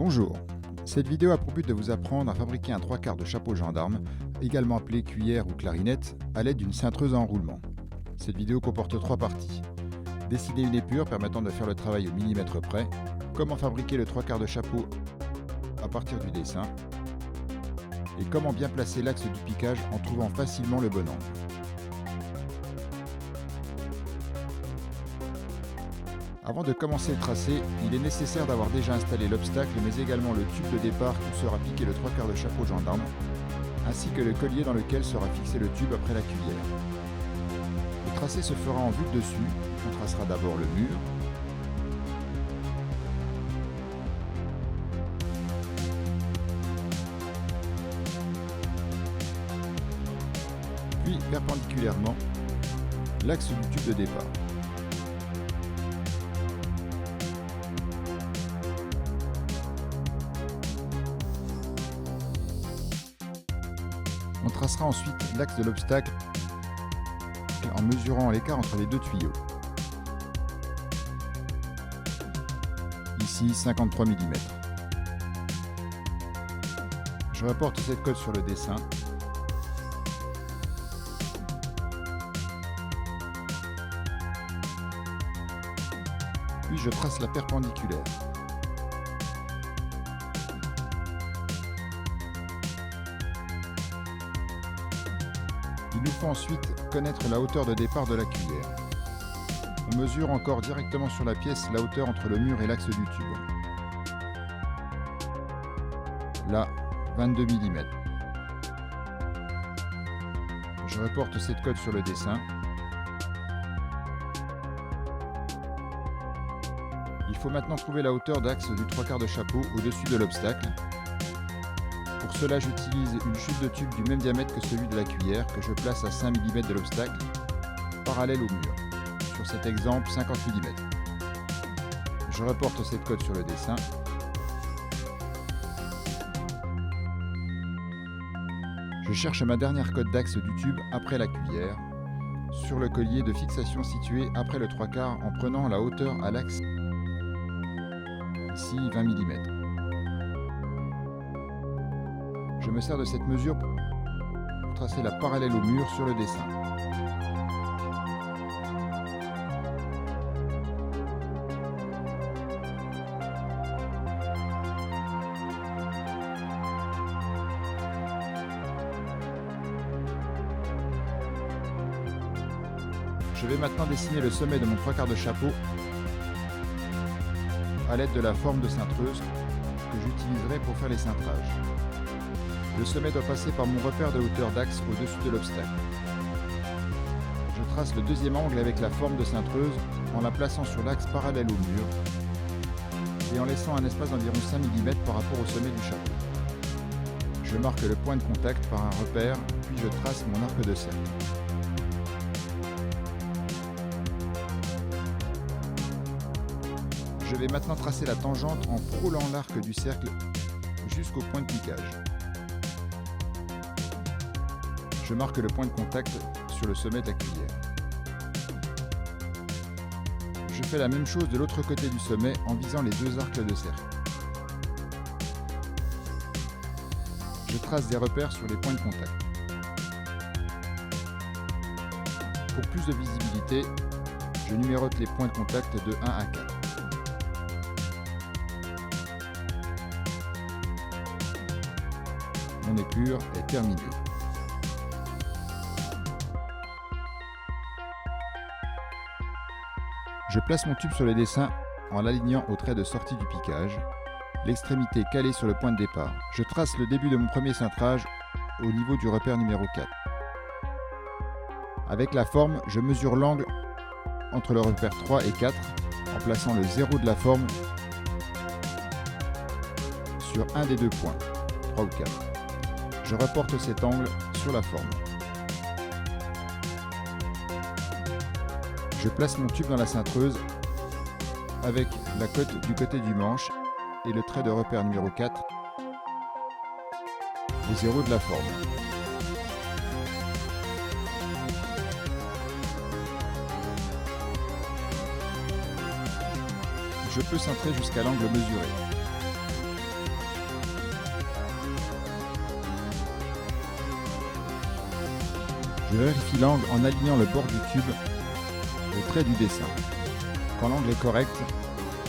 Bonjour, cette vidéo a pour but de vous apprendre à fabriquer un 3/4 de chapeau gendarme, également appelé cuillère ou clarinette, à l'aide d'une cintreuse à enroulement. Cette vidéo comporte 3 parties. Dessiner une épure permettant de faire le travail au millimètre près, comment fabriquer le 3/4 de chapeau à partir du dessin, et comment bien placer l'axe du piquage en trouvant facilement le bon angle. Avant de commencer le tracé, il est nécessaire d'avoir déjà installé l'obstacle mais également le tube de départ où sera piqué le 3/4 de chapeau gendarme, ainsi que le collier dans lequel sera fixé le tube après la cuillère. Le tracé se fera en vue de dessus, on tracera d'abord le mur, puis perpendiculairement l'axe du tube de départ. On tracera ensuite l'axe de l'obstacle en mesurant l'écart entre les deux tuyaux. Ici 53 mm. Je reporte cette cote sur le dessin. Puis je trace la perpendiculaire. Il nous faut ensuite connaître la hauteur de départ de la cuillère. On mesure encore directement sur la pièce la hauteur entre le mur et l'axe du tube. Là, 22 mm. Je reporte cette cote sur le dessin. Il faut maintenant trouver la hauteur d'axe du 3/4 de chapeau au-dessus de l'obstacle. Pour cela, j'utilise une chute de tube du même diamètre que celui de la cuillère que je place à 5 mm de l'obstacle, parallèle au mur. Sur cet exemple, 50 mm. Je reporte cette cote sur le dessin. Je cherche ma dernière cote d'axe du tube après la cuillère, sur le collier de fixation situé après le 3/4 en prenant la hauteur à l'axe, ici 20 mm. Je me sers de cette mesure pour tracer la parallèle au mur sur le dessin. Je vais maintenant dessiner le sommet de mon 3/4 de chapeau à l'aide de la forme de cintreuse que j'utiliserai pour faire les cintrages. Le sommet doit passer par mon repère de hauteur d'axe au-dessus de l'obstacle. Je trace le deuxième angle avec la forme de cintreuse en la plaçant sur l'axe parallèle au mur et en laissant un espace d'environ 5 mm par rapport au sommet du chapeau. Je marque le point de contact par un repère, puis je trace mon arc de cercle. Je vais maintenant tracer la tangente en frôlant l'arc du cercle jusqu'au point de piquage. Je marque le point de contact sur le sommet de la cuillère. Je fais la même chose de l'autre côté du sommet en visant les deux arcs de cercle. Je trace des repères sur les points de contact. Pour plus de visibilité, je numérote les points de contact de 1 à 4. Mon épure est terminée. Je place mon tube sur le dessin en l'alignant au trait de sortie du piquage, l'extrémité calée sur le point de départ. Je trace le début de mon premier cintrage au niveau du repère numéro 4. Avec la forme, je mesure l'angle entre le repère 3 et 4 en plaçant le 0 de la forme sur un des deux points, 3 ou 4. Je reporte cet angle sur la forme. Je place mon tube dans la cintreuse avec la cote du côté du manche et le trait de repère numéro 4 au 0 de la forme. Je peux cintrer jusqu'à l'angle mesuré. Je vérifie l'angle en alignant le bord du tube au trait du dessin. Quand l'angle est correct,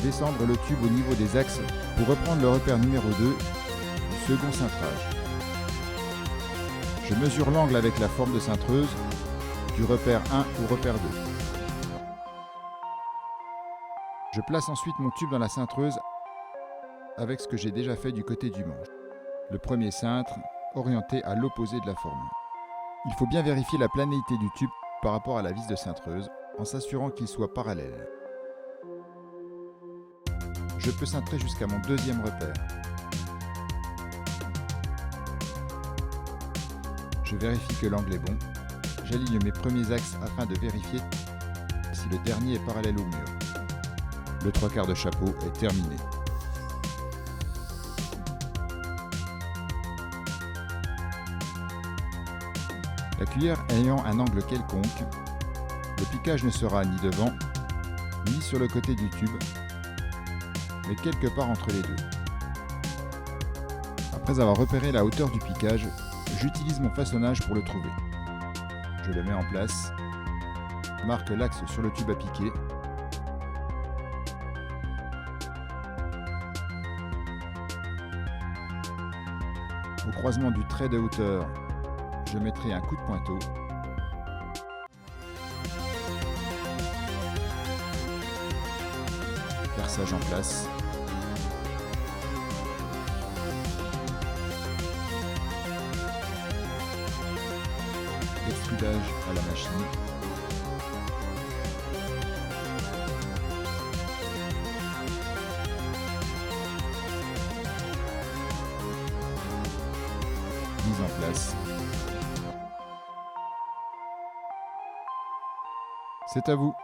descendre le tube au niveau des axes pour reprendre le repère numéro 2 du second cintrage. Je mesure l'angle avec la forme de cintreuse du repère 1 au repère 2. Je place ensuite mon tube dans la cintreuse avec ce que j'ai déjà fait du côté du manche. Le premier cintre orienté à l'opposé de la forme. Il faut bien vérifier la planéité du tube par rapport à la vis de cintreuse en s'assurant qu'il soit parallèle. Je peux cintrer jusqu'à mon deuxième repère. Je vérifie que l'angle est bon. J'aligne mes premiers axes afin de vérifier si le dernier est parallèle au mur. Le 3/4 de chapeau est terminé. La cuillère ayant un angle quelconque, le piquage ne sera ni devant, ni sur le côté du tube, mais quelque part entre les deux. Après avoir repéré la hauteur du piquage, j'utilise mon façonnage pour le trouver. Je le mets en place, marque l'axe sur le tube à piquer, au croisement du trait de hauteur, je mettrai un coup de pointeau. Perçage en place. Extrudage à la machine. Mise en place. C'est à vous.